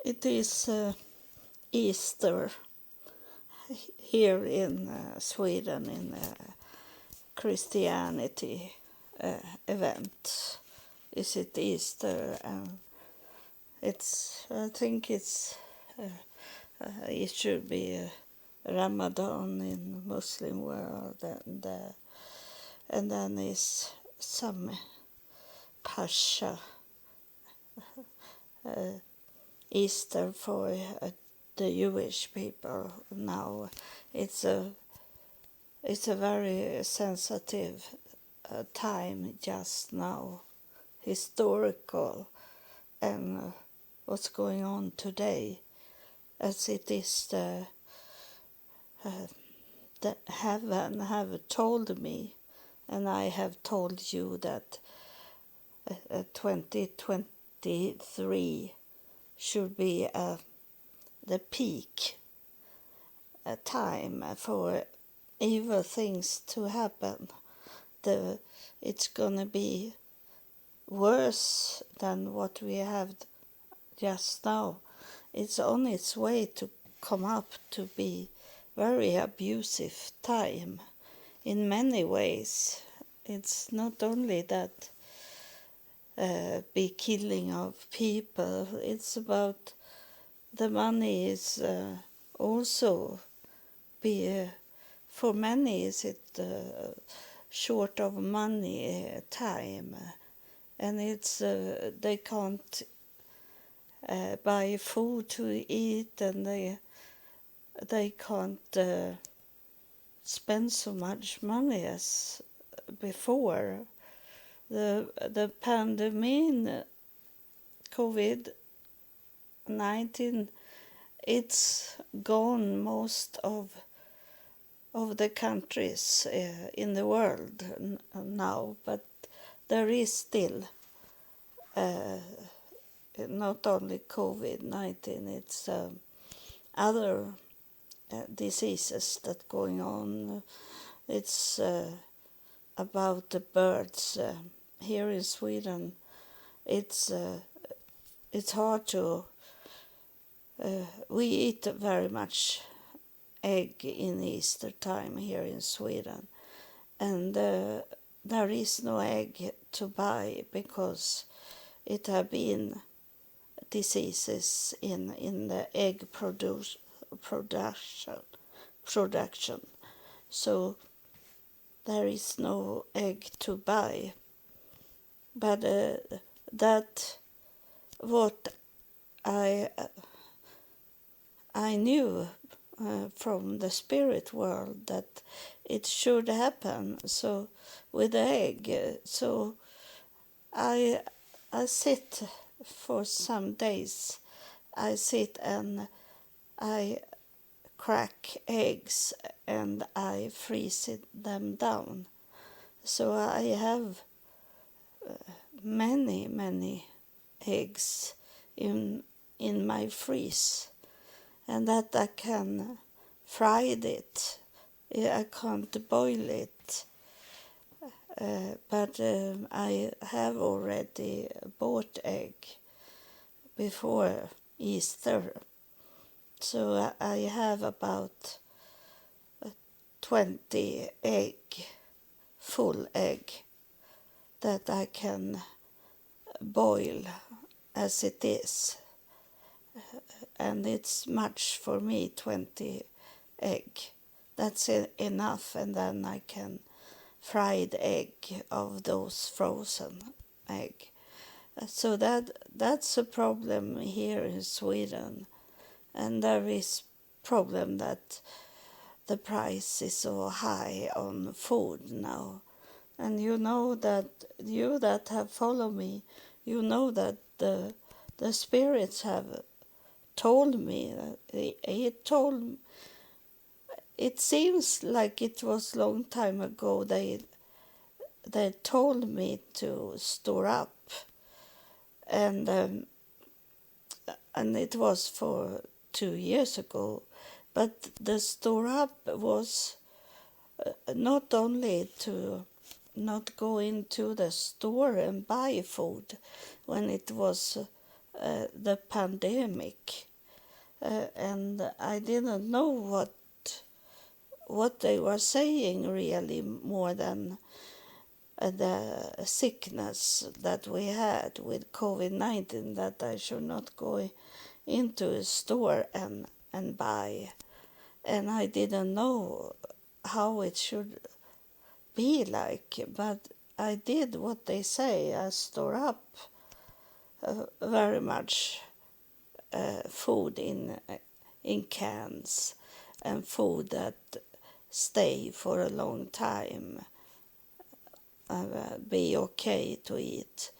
It is Easter here in Sweden in Christianity event. Is it Easter? I think it should be Ramadan in Muslim world, and then is some Pascha Easter for the Jewish people now. It's a very sensitive time just now, historical, and what's going on today, as it is the heaven have told me, and I have told you that 2023 should be the peak time for evil things to happen. It's gonna be worse than what we have just now. It's on its way to come up to be very abusive time in many ways. It's not only that be killing of people, it's about the money is also be for many is it short of money time, and it's they can't buy food to eat, and they can't spend so much money as before. The pandemic, COVID-19, it's gone most of the countries in the world now, but there is still not only COVID-19, it's other diseases that going on. It's about the birds here in Sweden. It's hard to. We eat very much egg in Easter time here in Sweden, and there is no egg to buy because it have been diseases in the egg production. So there is no egg to buy. But that what I knew from the spirit world that it should happen. So with the egg, so I sit for some days. I sit and I crack eggs and I freeze them down. So I have many eggs in my freeze, and that I can fry it. I can't boil it, but I have already bought egg before Easter. So I have about 20 egg, full egg, that I can boil as it is. And it's much for me, 20 egg. That's enough, and then I can fried egg of those frozen egg. So that's a problem here in Sweden. And there is problem that the price is so high on food now. And you know that you that have followed me, you know that the spirits have told me that it seems like it was long time ago they told me to store up, and it was for 2 years ago, but the store up was not only to not go into the store and buy food when it was the pandemic, and I didn't know what they were saying really, more than the sickness that we had with COVID-19, that I should not go into a store and buy. And I didn't know how it should be like, but I did what they say. I store up very much food in cans, and food that stay for a long time, be okay to eat.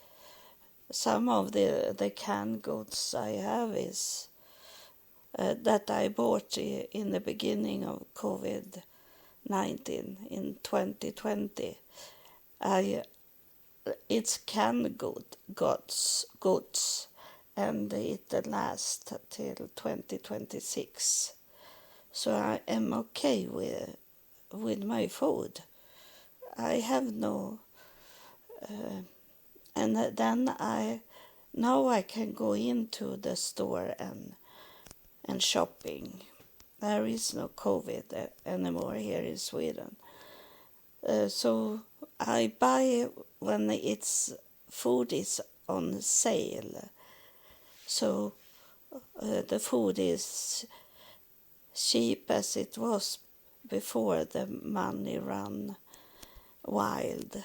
Some of the canned goods I have is that I bought in the beginning of COVID-19 in 2020. It's canned goods, and it lasts till 2026. So I am okay with my food. I have no, and then now I can go into the store and shopping. There is no COVID anymore here in Sweden. So I buy when food is on sale. So the food is cheap as it was before the money ran wild.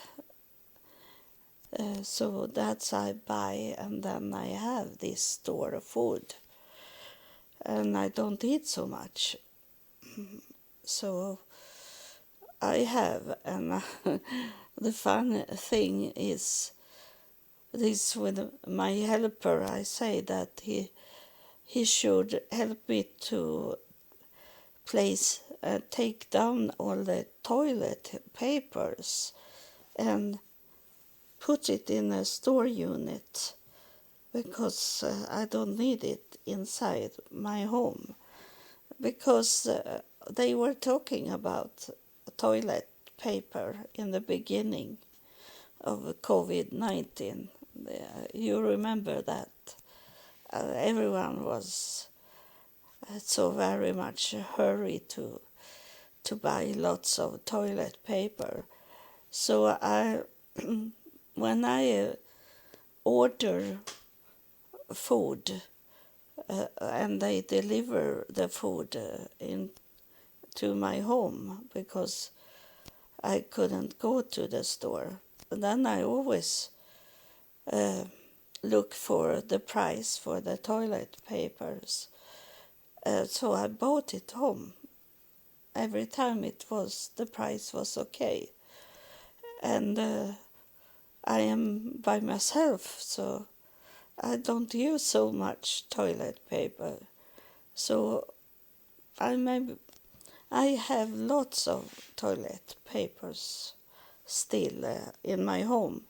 So that's I buy, and then I have this store of food. And I don't eat so much. So I have, and the fun thing is this with my helper. I say that he should help me to take down all the toilet papers and put it in a store unit, because I don't need it inside my home, because they were talking about toilet paper in the beginning of COVID-19. You remember that? Everyone was so very much hurry to buy lots of toilet paper. So when I order food and they deliver the food to my home, because I couldn't go to the store, then I always look for the price for the toilet papers. So I bought it home. Every time the price was okay. And I am by myself, so I don't use so much toilet paper. So I have lots of toilet papers still in my home.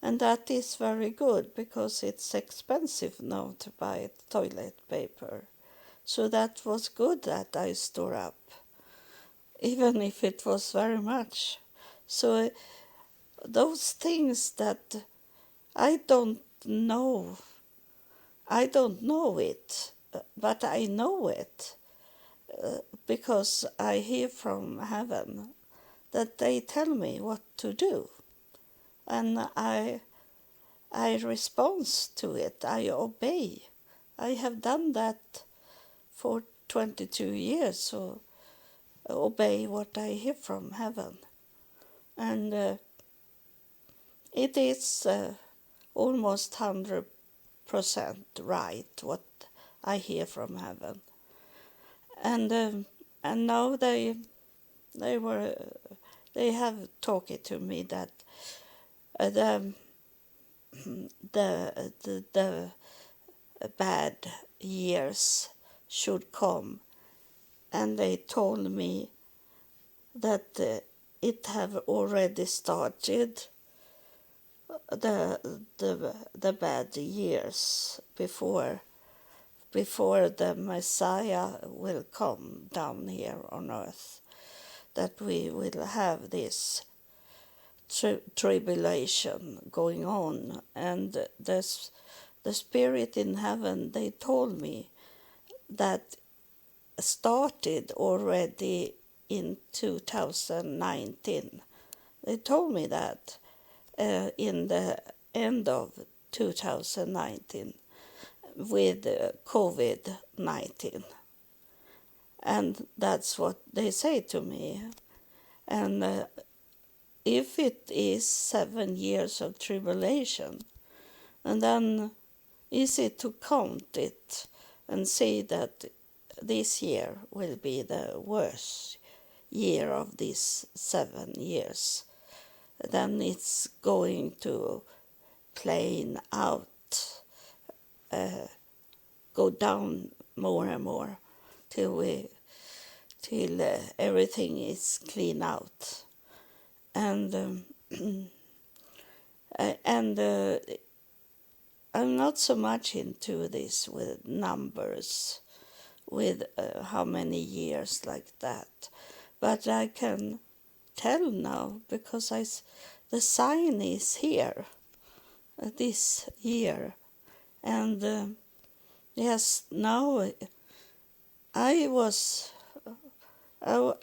And that is very good, because it's expensive now to buy toilet paper. So that was good that I store up, even if it was very much. So those things that I don't know it, but I know it, because I hear from heaven that they tell me what to do, and I respond to it. I obey. I have done that for 22 years, so obey what I hear from heaven. And it is almost 100% right what I hear from heaven. And now they have talked to me that the bad years should come, and they told me that it have already started, the bad years before the Messiah will come down here on earth, that we will have this tribulation going on, and the spirit in heaven, they told me that started already in 2019. They told me that in the end of 2019 with COVID-19. And that's what they say to me. And if it is 7 years of tribulation, and then is it to count it and say that this year will be the worst year of these 7 years, then it's going to plane out, go down more and more till everything is clean out. And I'm not so much into this with numbers, with how many years like that, but I can tell now because the sign is here this year. And yes, now I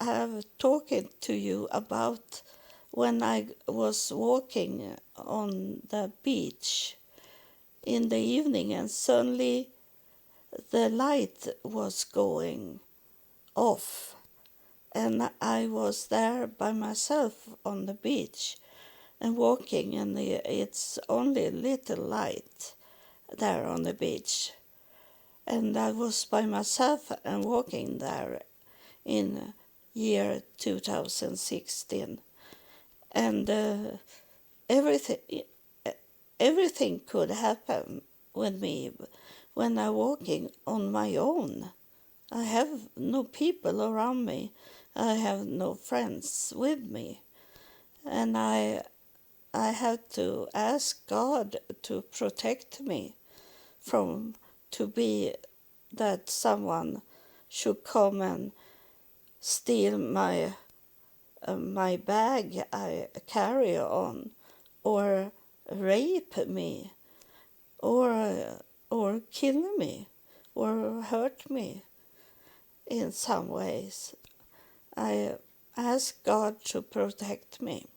have talking to you about when I was walking on the beach in the evening, and suddenly the light was going off, and I was there by myself on the beach and walking, and it's only a little light there on the beach, and I was by myself and walking there in year 2016, and everything could happen with me when I'm walking on my own. I have no people around me. I have no friends with me. And I have to ask God to protect me from to be that someone should come and steal my bag I carry on, or rape me, or kill me, or hurt me in some ways. I ask God to protect me.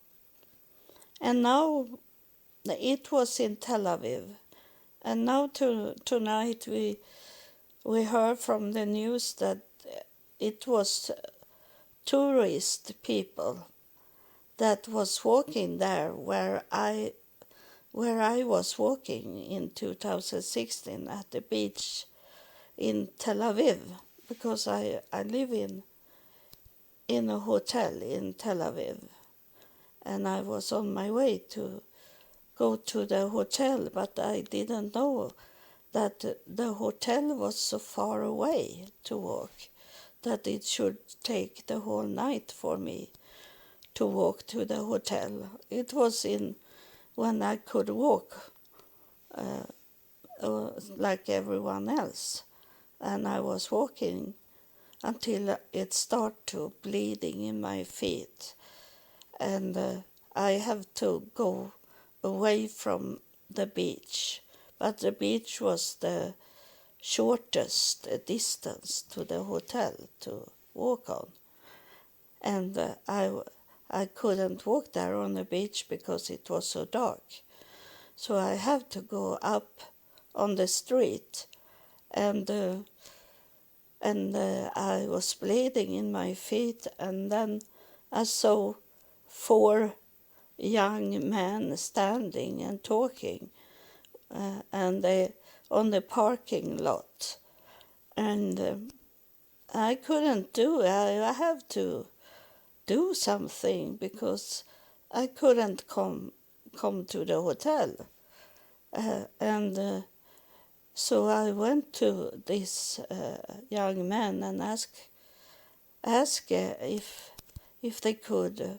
And now it was in Tel Aviv, and now tonight we heard from the news that it was tourist people that was walking there where I was walking in 2016 at the beach in Tel Aviv, because I live in a hotel in Tel Aviv, and I was on my way to go to the hotel, but I didn't know that the hotel was so far away to walk that it should take the whole night for me to walk to the hotel. It was when I could walk like everyone else, and I was walking until it started to bleeding in my feet, and I have to go away from the beach, but the beach was the shortest distance to the hotel to walk on, and I couldn't walk there on the beach because it was so dark, so I have to go up on the street, and I was bleeding in my feet, and then I saw 4 young men standing and talking, and they on the parking lot, and I couldn't do it. I have to do something because I couldn't come to the hotel, and so I went to this young man and asked if they could.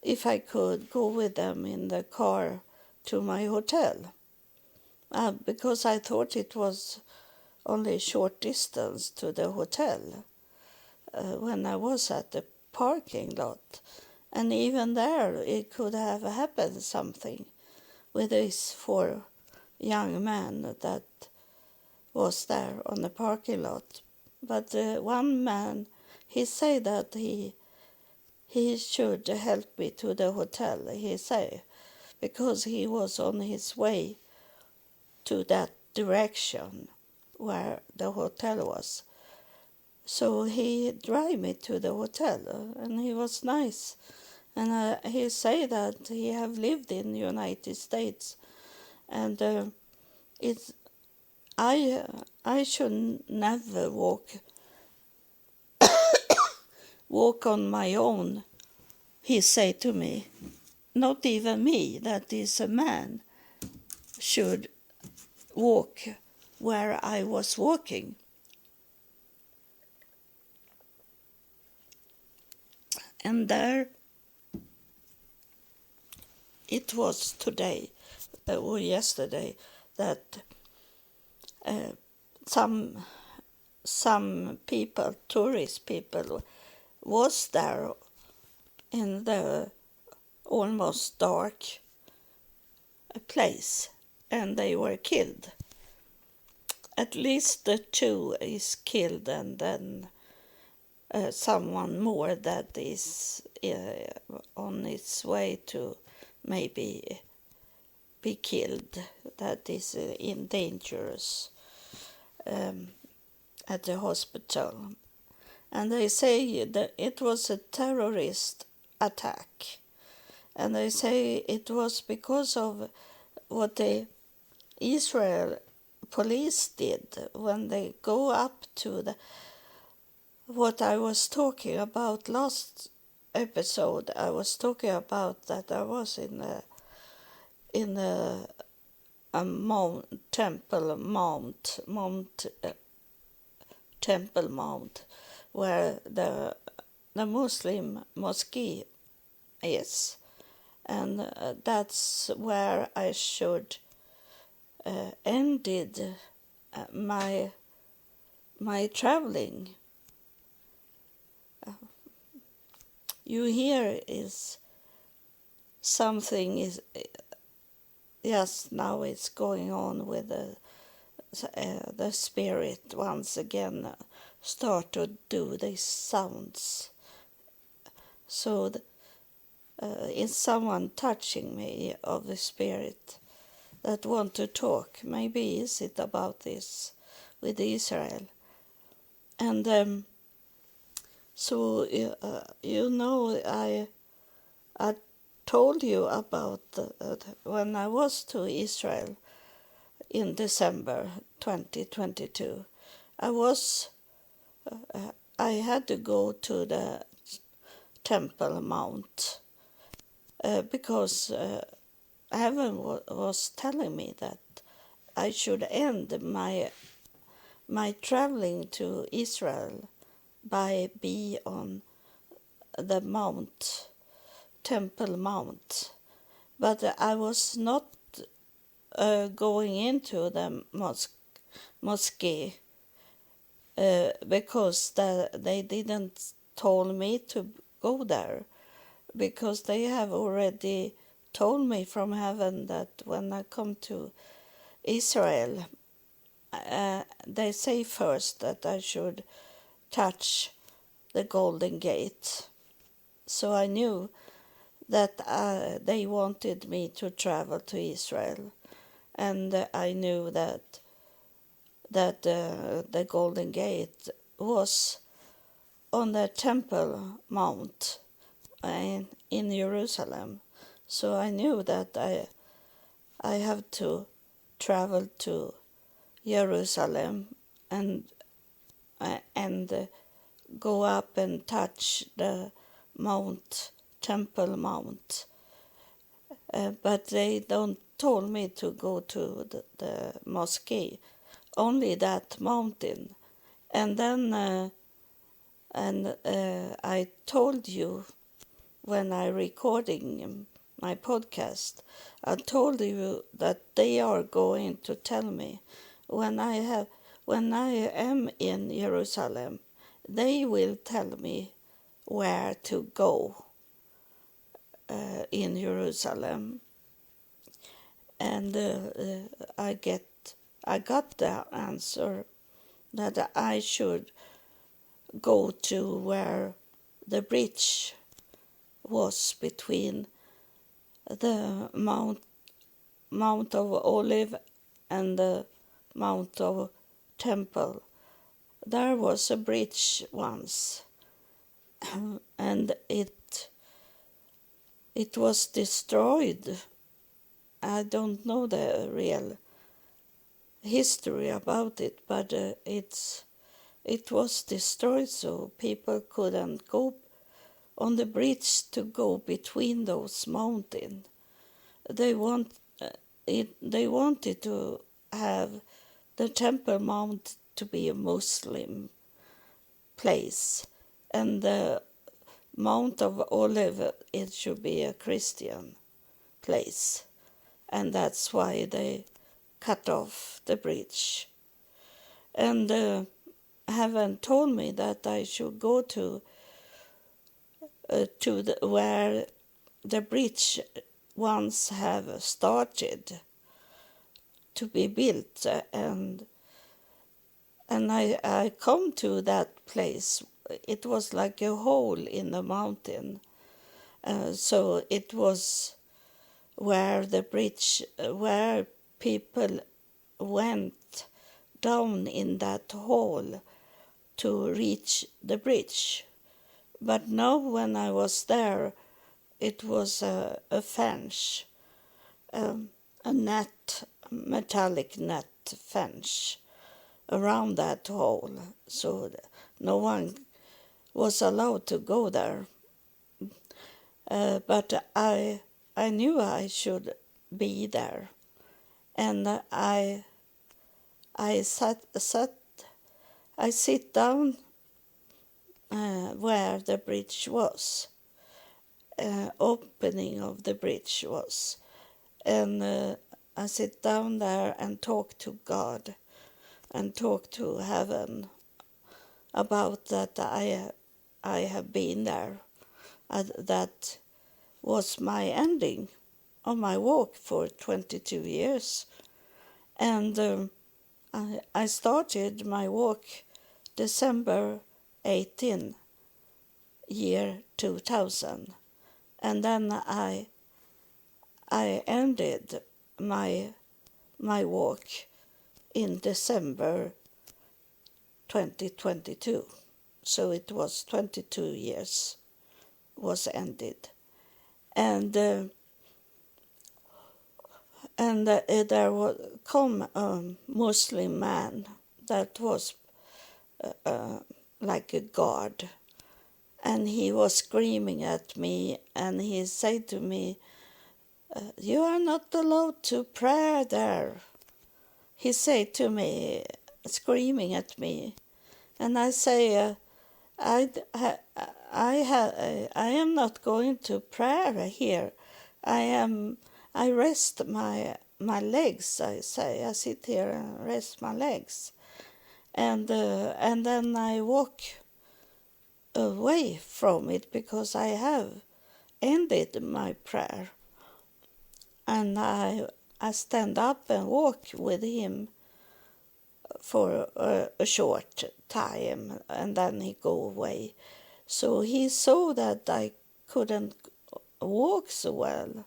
If I could go with them in the car to my hotel, because I thought it was only a short distance to the hotel when I was at the parking lot. And even there, it could have happened something with these 4 young man that was there on the parking lot. But one man, he said that he should help me to the hotel, he said, because he was on his way to that direction where the hotel was. So he drive me to the hotel, and he was nice. And he said that he have lived in the United States, and it's I should never walk on my own. He said to me, not even me, that is a man, should walk where I was walking. And there it was today or yesterday that some people, tourist people, was there in the almost dark place, and they were killed. At least the two is killed, and then someone more that is on its way to maybe be killed, that is in dangerous at the hospital. And they say that it was a terrorist attack. And they say it was because of what the Israel police did when they go up to the what I was talking about last episode. I was talking about that I was in a temple mount where the Muslim mosque is, and that's where I should ended my traveling. You hear is something is yes, now it's going on with the spirit once again start to do these sounds. So it's someone touching me of the spirit that want to talk. Maybe is it about this with Israel. And so you know, I told you about when I was to Israel in December 2022. I had to go to the Temple Mount because Heaven was telling me that I should end my traveling to Israel by be on the Mount, Temple Mount. But I was not going into the mosque because they didn't told me to go there, because they have already told me from heaven that when I come to Israel, they say first that I should touch the Golden Gate. So I knew that they wanted me to travel to Israel, and I knew that the Golden Gate was on the Temple Mount in Jerusalem. So I knew that I have to travel to Jerusalem and go up and touch the Temple Mount. But they don't told me to go to the mosque, only that mountain. And then I told you when I recording my podcast, I told you that they are going to tell me when I am in Jerusalem, they will tell me where to go in Jerusalem. and I got the answer that I should go to where the bridge was between the Mount of Olive and the Mount of Temple. There was a bridge once, and it was destroyed. I don't know the real history about it, but it was destroyed, so people couldn't go on the bridge to go between those mountains. They want They wanted to have the Temple Mount to be a Muslim place, and the Mount of Olive, it should be a Christian place, and that's why they cut off the bridge. And Heaven told me that I should go to where the bridge once have started to be built, and I come to that place. It was like a hole in the mountain, so it was where the bridge, where people went down in that hole to reach the bridge. But now when I was there, it was a fence, a net, metallic net fence around that hole, so no one was allowed to go there. But I knew I should be there, and I sit down where the bridge was, opening of the bridge was, and I sit down there and talk to God and talk to heaven about that I have been there. That was my ending of my walk for 22 years. And I started my walk December 18, year 2000. And then I ended my walk in December 2022. So it was 22 years was ended. And there come a Muslim man that was like a god, and he was screaming at me, and he said to me, "You are not allowed to pray there." He said to me, screaming at me, and I say, I am not going to prayer here. I rest my legs. I say I sit here and rest my legs, and then I walk away from it because I have ended my prayer, and I stand up and walk with him for a short time, and then he go away. So he saw that I couldn't walk so well.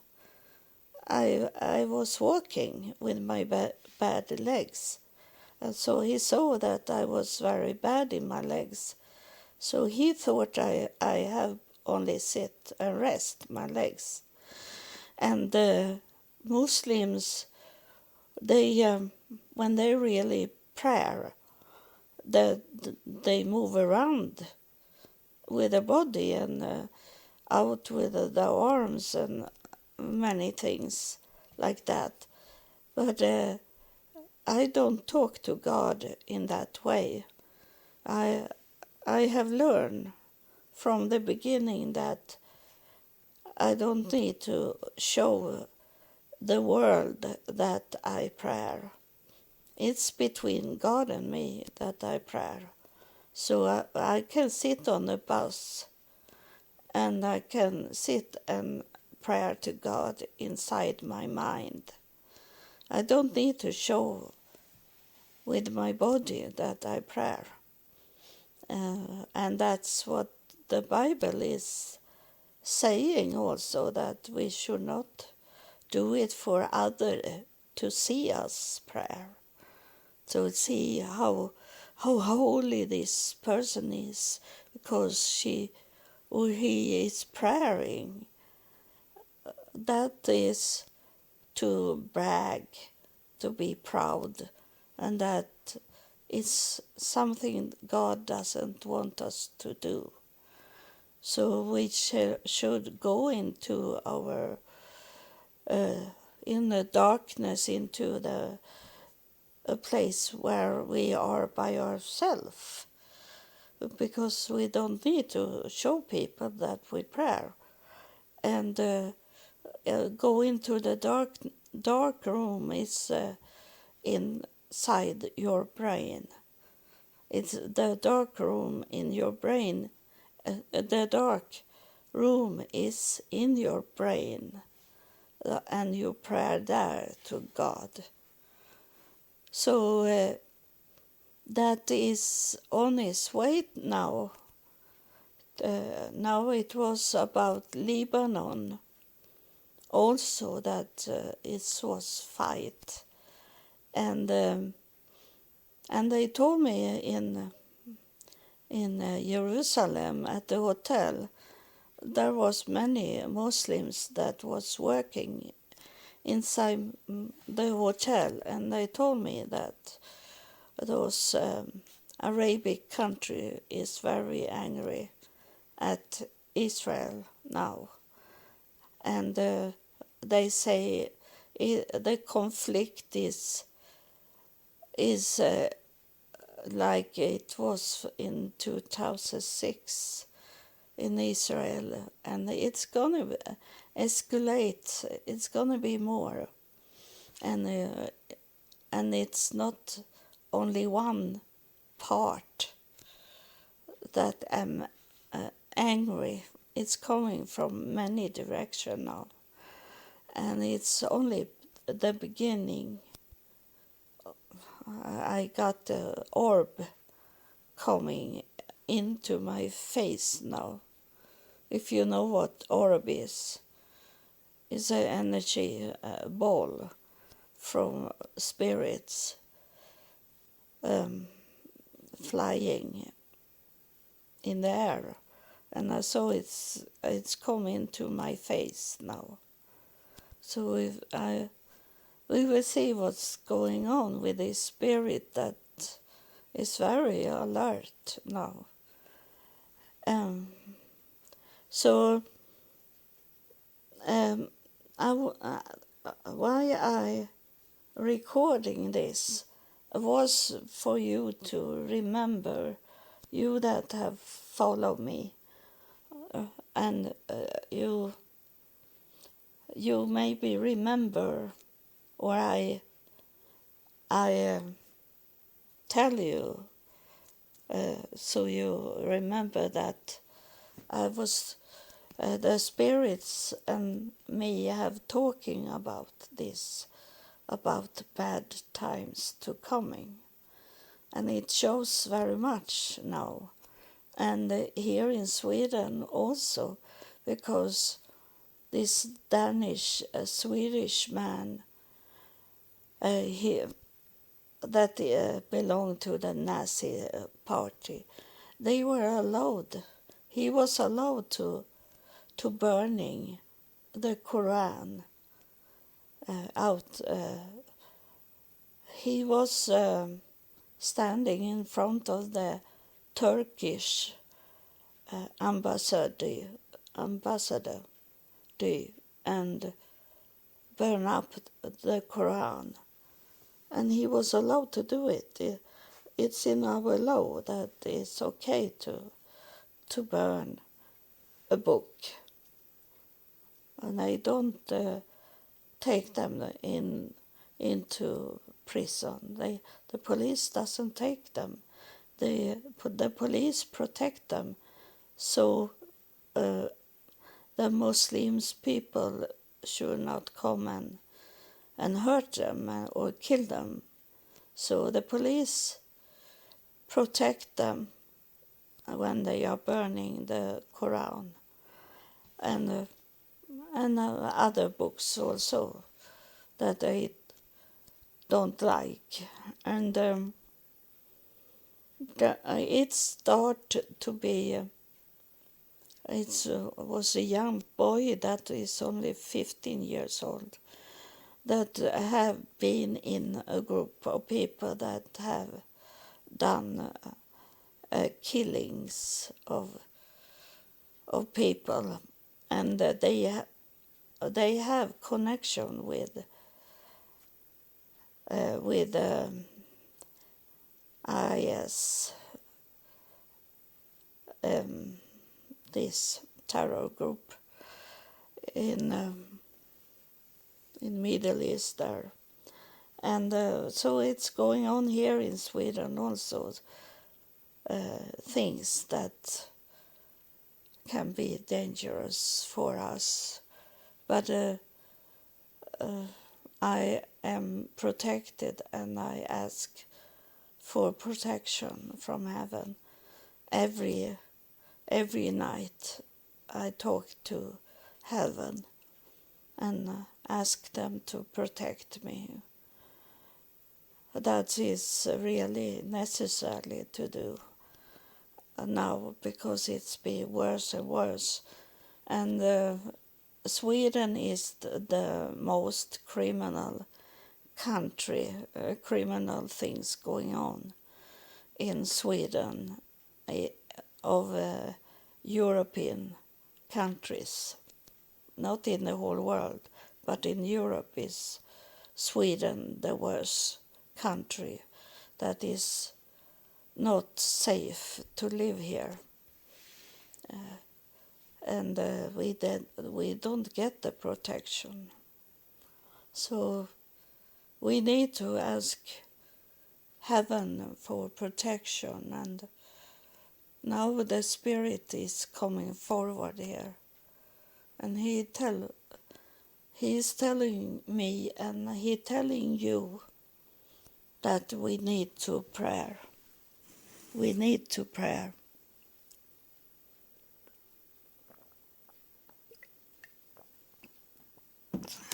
I was walking with my bad legs, and so he saw that I was very bad in my legs. So he thought I have only sit and rest my legs. And the Muslims, they when they really pray, they move around with the body and out with the arms and many things like that. But I don't talk to God in that way. I have learned from the beginning that I don't need to show the world that I pray. It's between God and me that I pray. So I can sit on the bus and I can sit and pray to God inside my mind. I don't need to show with my body that I pray. And that's what the Bible is saying also, that we should not do it for others to see us pray, to see how holy this person is because she or he is praying. That is to brag, to be proud, and that is something God doesn't want us to do. So we should go into our in the darkness, into a place where we are by ourselves, because we don't need to show people that we pray. And go into the dark room is inside your brain. It's the dark room in your brain. The dark room is in your brain, and you pray there to God. So that is on its way now. Now it was about Lebanon also that it was fight. And they told me in Jerusalem at the hotel there was many Muslims that was working inside the hotel, and they told me that those Arabic country is very angry at Israel now, and they say the conflict is like it was in 2006 in Israel, and it's gonna escalate. It's gonna be more, and it's not only one part that am angry. It's coming from many directions now, and it's only the beginning. I got the orb coming into my face now. If you know what orb is, it's an energy ball from spirits flying in the air, and I saw it's coming to my face now. So we will see what's going on with this spirit that is very alert now. So why I recording this was for you to remember, you that have followed me, and you maybe remember, or I tell you so you remember that I was the spirits and me have talking about this, about bad times to coming, and it shows very much now, and here in Sweden also, because this Danish Swedish man that belonged to the Nazi party, they were allowed. He was allowed to burning the Quran out. He was standing in front of the Turkish ambassador, and burn up the Quran, and he was allowed to do it. It's in our law that it's okay to burn a book, and I don't take them into prison. The police doesn't take them. The police protect them, so the Muslims people should not come and hurt them or kill them. So the police protect them when they are burning the Quran and other books also that they don't like. And it started to be, it was a young boy that is only 15 years old that have been in a group of people that have done killings of people, and they have connection with IS, this terror group in Middle East there, and so it's going on here in Sweden also. Things that can be dangerous for us, but I am protected, and I ask for protection from heaven every night. I talk to heaven and ask them to protect me. That is really necessary to do now, because it's been worse and worse. And Sweden is the most criminal country, criminal things going on in Sweden of European countries. Not in the whole world, but in Europe is Sweden the worst country. That is not safe to live here. And we don't get the protection. So we need to ask heaven for protection, and now the Spirit is coming forward here, and He is telling me and He telling you that we need to pray. We need to pray.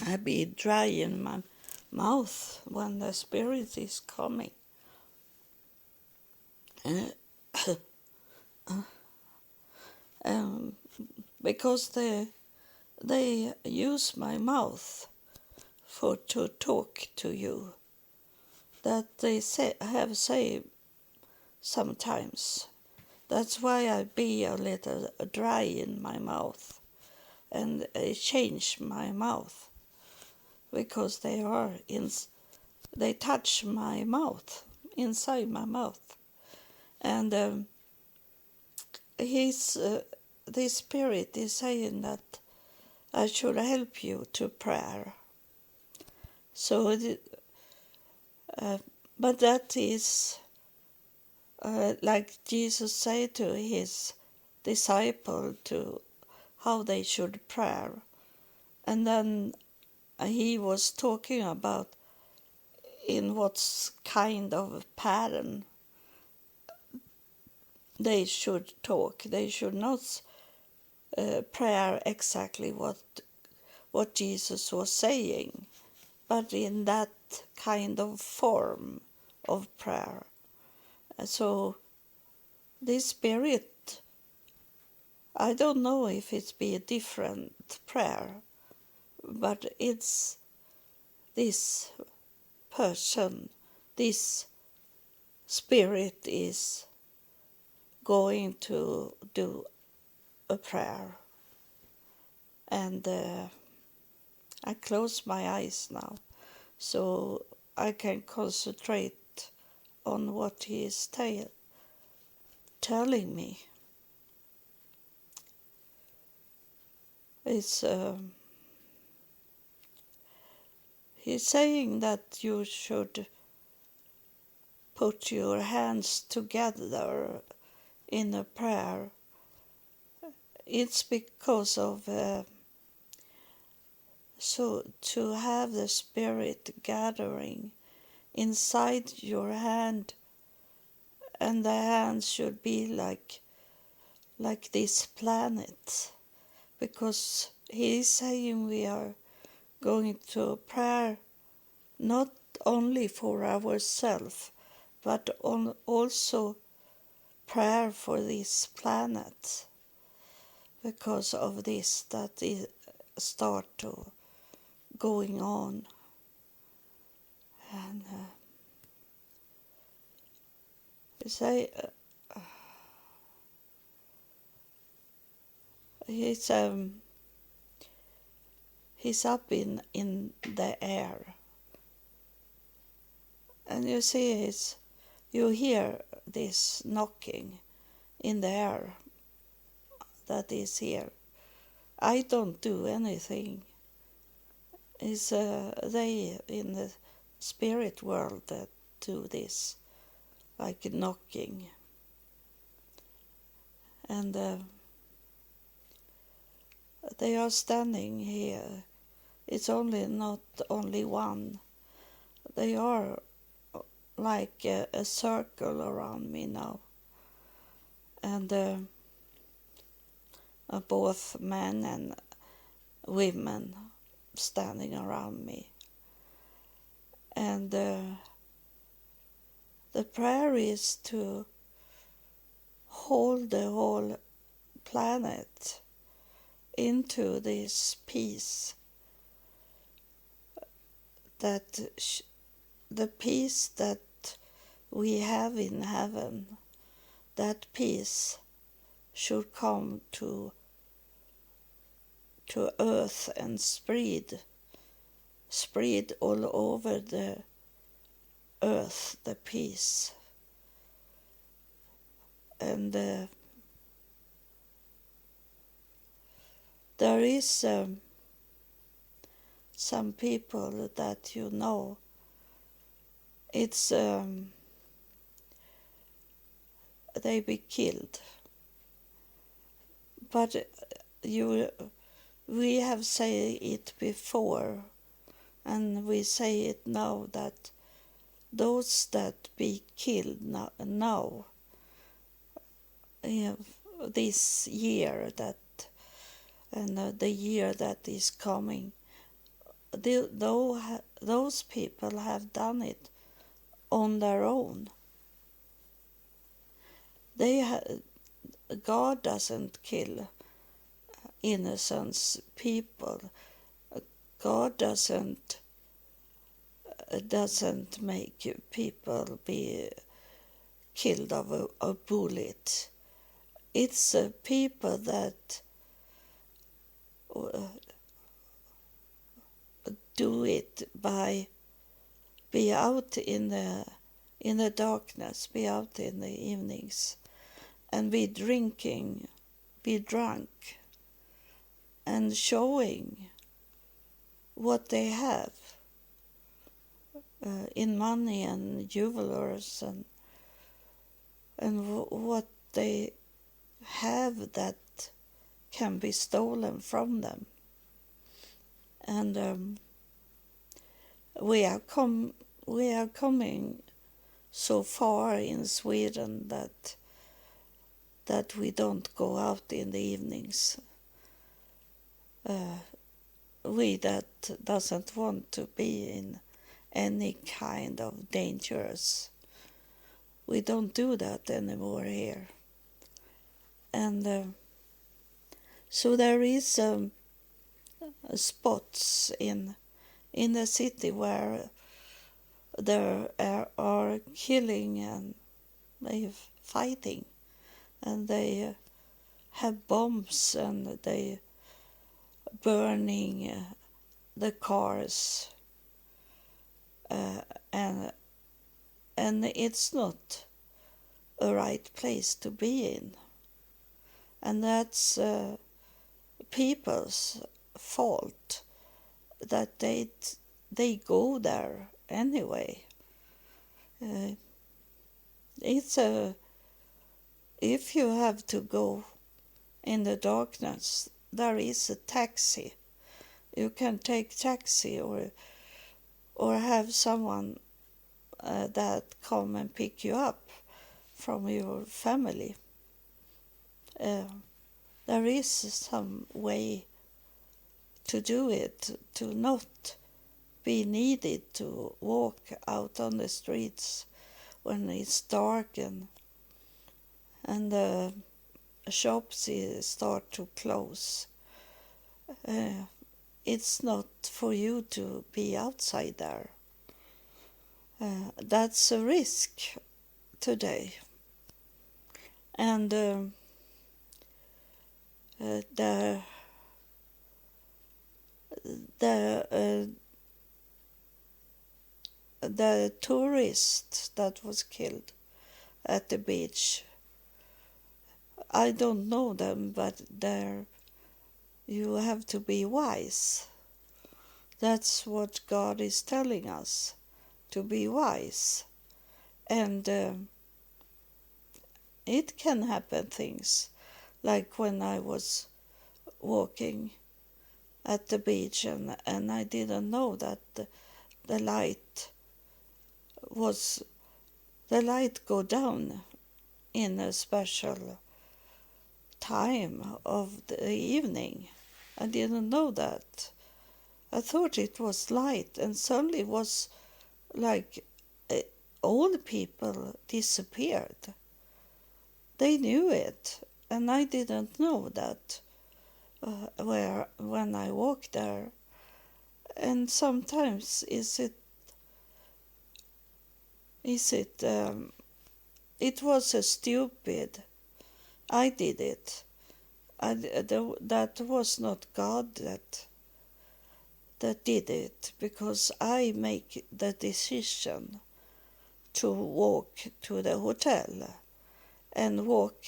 I be dry in my mouth when the Spirit is coming. Because they use my mouth to talk to you. That they have said sometimes. That's why I be a little dry in my mouth, and I change my mouth, because they touch my mouth, inside my mouth, and the Spirit is saying that I should help you to prayer. So, but that is like Jesus said to his disciple to how they should pray, and then he was talking about in what kind of pattern they should talk. They should not pray exactly what Jesus was saying, but in that kind of form of prayer. So this Spirit, I don't know if it's be a different prayer, but it's this person, this Spirit is going to do a prayer. And I close my eyes now so I can concentrate on what he is telling me. It's he's saying that you should put your hands together in a prayer. It's because of So to have the Spirit gathering inside your hand, and the hand should be like this planet, because he is saying we are going to prayer not only for ourselves, but also prayer for this planet, because of this that is start to going on. And say he's up in the air, and you see you hear this knocking in the air that is here. I don't do anything. It's they in the spirit world that do this, like knocking. And they are standing here. It's not only one. They are like a circle around me now. And both men and women standing around me. And the prayer is to hold the whole planet into this peace, that the peace that we have in heaven, that peace should come to earth and spread all over the earth, the peace. And there is some people that it's they be killed, but we have said it before, and we say it now, that those that be killed now this year, that and the year that is coming, those people have done it on their own. God doesn't kill innocent people. God doesn't make people be killed of a bullet. It's people that do it by be out in the darkness, be out in the evenings, and be drinking, be drunk, and showing what they have in money and jewelers and what they have that can be stolen from them. And we are coming so far in Sweden that we don't go out in the evenings. We that doesn't want to be in any kind of dangerous, we don't do that anymore here. And so there is spots in the city where there are killing and they fighting, and they have bombs and they burning the cars, and it's not a right place to be in, and that's people's fault that they go there anyway. It's if you have to go in the darkness, there is a taxi You can take taxi or have someone that come and pick you up from your family. There is some way to do it, to not be needed to walk out on the streets when it's dark and the shops start to close. It's not for you to be outside there. That's a risk today. And the tourist that was killed at the beach, I don't know them, but you have to be wise. That's what God is telling us, to be wise. And it can happen things, like when I was walking at the beach and I didn't know that the light go down in a special time of the evening. I didn't know that. I thought it was light, and suddenly it was like all the people disappeared. They knew it, and I didn't know that when I walked there. And sometimes it was a stupid. I did it. That was not God that did it, because I make the decision to walk to the hotel and walk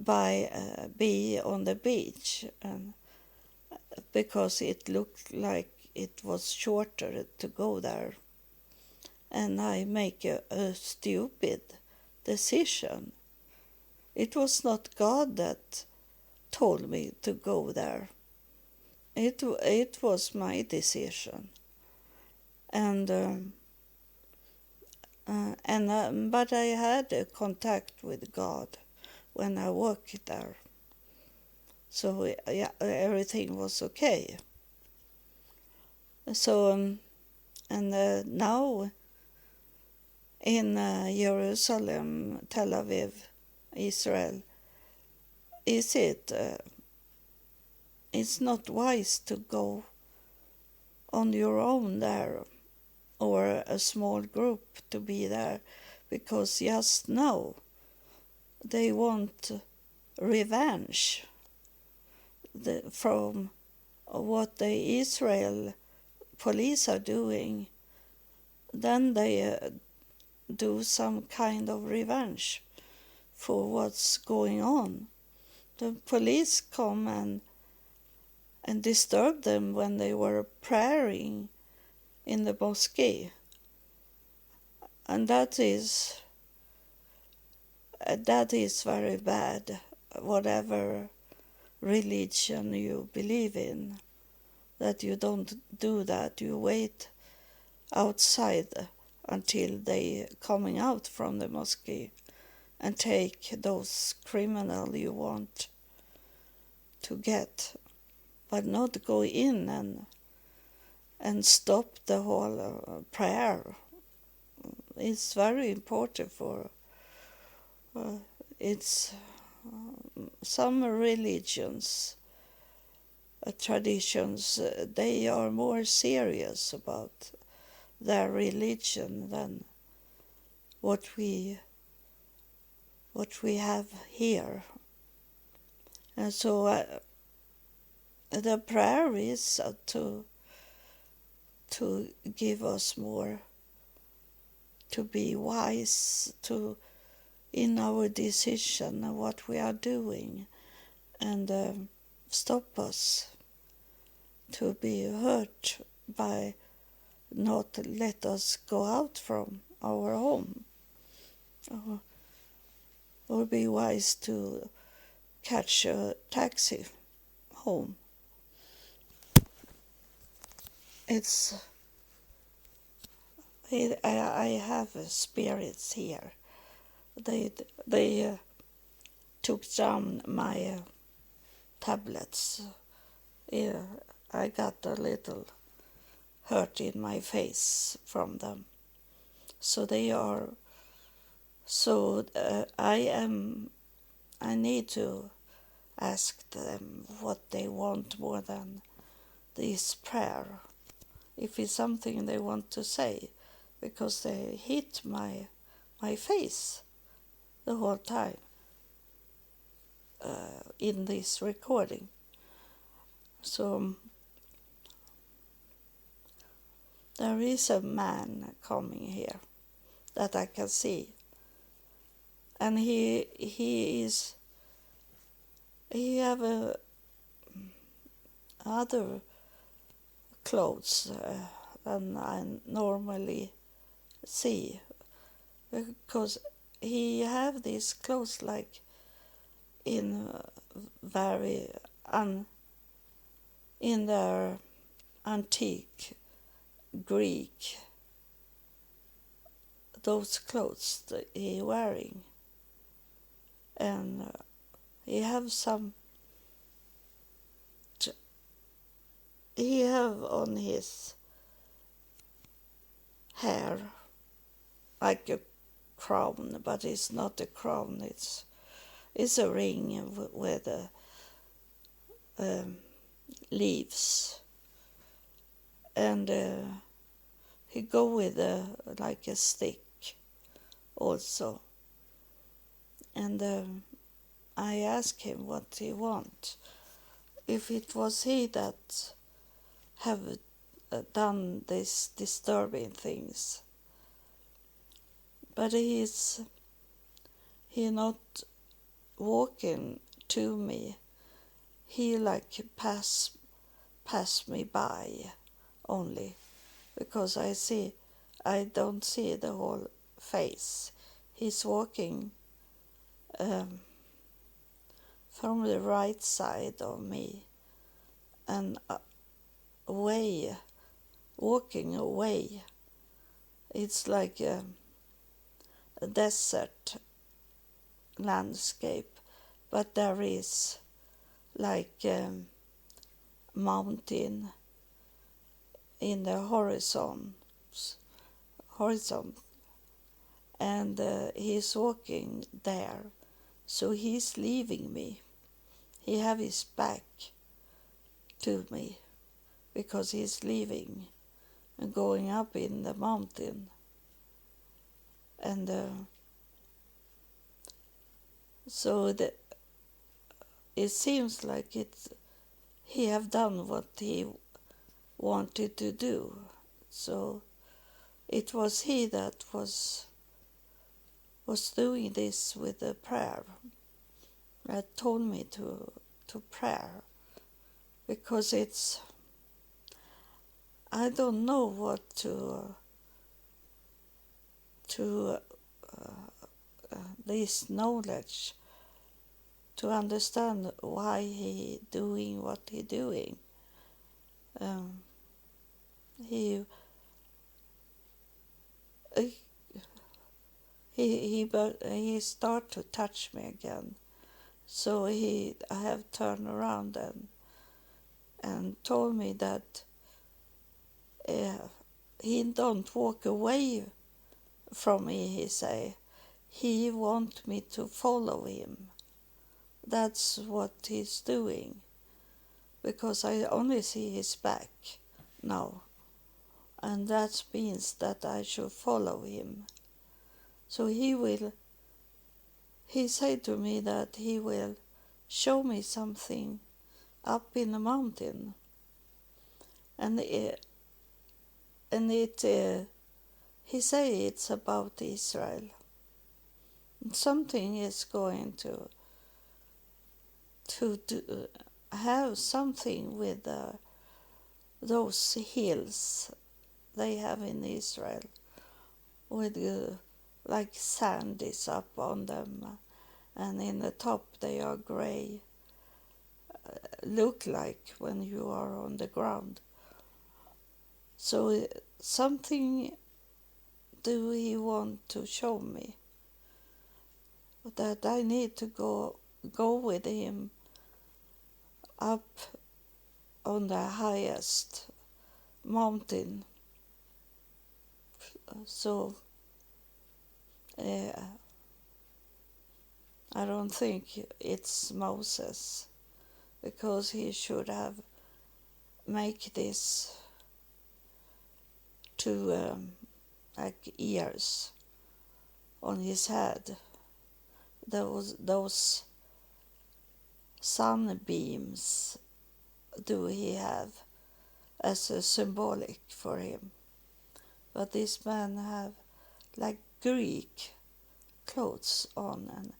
be on the beach, and because it looked like it was shorter to go there, and I make a stupid decision. It was not God that told me to go there. It was my decision, and but I had a contact with God when I worked there, so yeah, everything was okay. So and now in Jerusalem, Tel Aviv, Israel, it's not wise to go on your own there, or a small group to be there, because just now they want revenge from what the Israel police are doing. Then they do some kind of revenge for what's going on. The police come and disturb them when they were praying in the mosque. And that is very bad, whatever religion you believe in, that you don't do that. You wait outside until they coming out from the mosque and take those criminals you want to get, but not go in and stop the whole prayer. It's very important for it's some religions, traditions, they are more serious about their religion than what we have here. And so the prayer is to give us more, to be wise in our decision of what we are doing, and stop us to be hurt by not let us go out from our home, or be wise to catch a taxi home. it's I have spirits here. They took down my tablets. Yeah, I got a little hurt in my face from them. So they are. So I need to ask them what they want more than this prayer. If it's something they want to say, because they hit my face the whole time in this recording. So there is a man coming here that I can see, and he have other clothes than I normally see, because he have these clothes like in very in their antique Greek, those clothes that he wearing, and he have some. He have on his hair like a crown, but it's not a crown. It's a ring with leaves, and he go with like a stick also. And I asked him what he want. If it was he that have done these disturbing things, but he not walking to me. He like pass me by only, because I don't see the whole face. He's walking from the right side of me and walking away. It's like a desert landscape, but there is like mountain in the horizon, and he's walking there, so he's leaving me. He have his back to me because he's leaving and going up in the mountain, and so it seems like he have done what he wanted to do. So it was he that was doing this with the prayer, that told me to pray, because I don't know what to this knowledge to understand why he doing what he doing. He start to touch me again, so I have turned around and told me that he don't walk away from me. He say he want me to follow him. That's what he's doing, because I only see his back now, and that means that I should follow him. So he said to me that he will show me something up in the mountain, and he say it's about Israel. Something is going to do, have something with those hills they have in Israel, with like sand is up on them, and in the top they are gray, look like when you are on the ground. So something do he want to show me, that I need to go with him up on the highest mountain. So I don't think it's Moses, because he should have make this two like ears on his head. Those sunbeams do he have as a symbolic for him. But this man have like Greek clothes on, and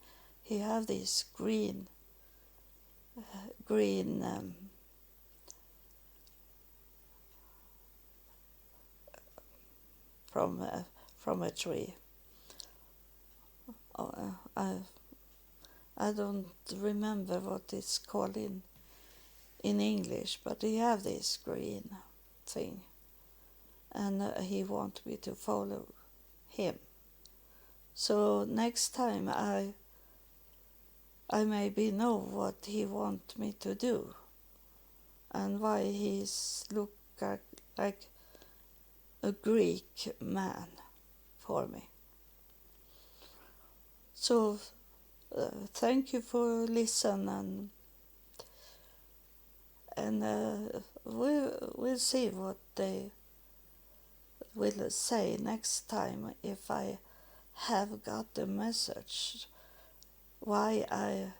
he have this green from a tree. Oh, I don't remember what it's called in English, but he have this green thing, and he want me to follow him. So next time I maybe know what he want me to do, and why he's look like a Greek man for me. So thank you for listening, and we'll see what they will say next time, if I have got the message why I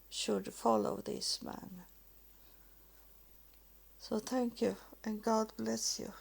should follow this man. So thank you, and God bless you.